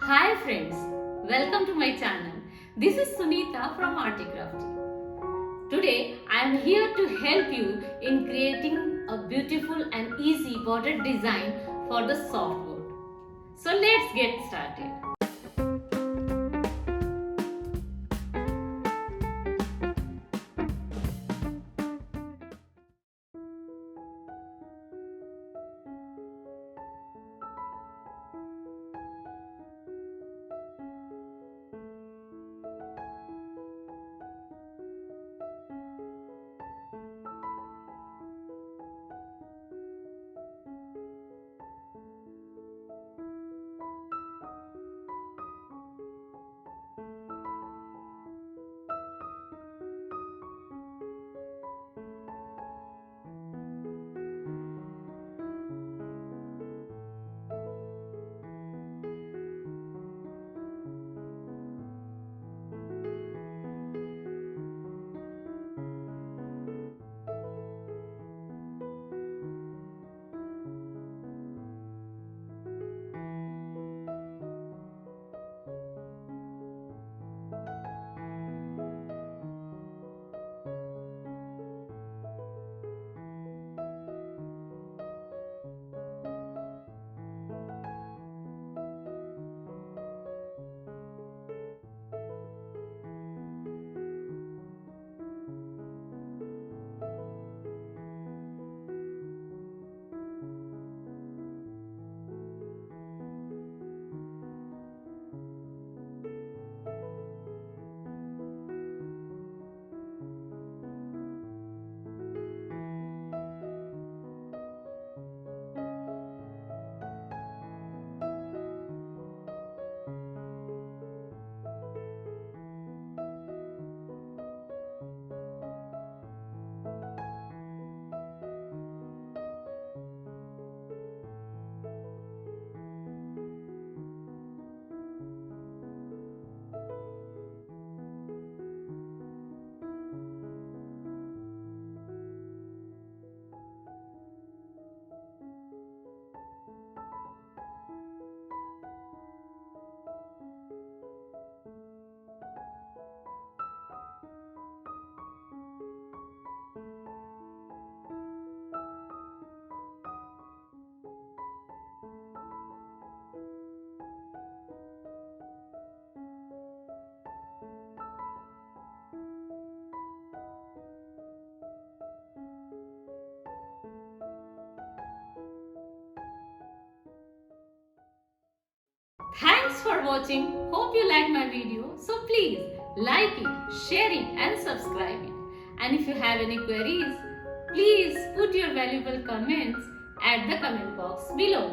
Hi friends, welcome to my channel. This is Sunita from ARTY KRAFTY. Today I am here to help you in creating a beautiful and easy border design for the softboard. So let's get started. Thanks for watching. Hope you like my video. So please like it, share it and subscribe it. And if you have any queries, please put your valuable comments at the comment box below.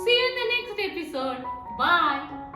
See you in the next episode. Bye.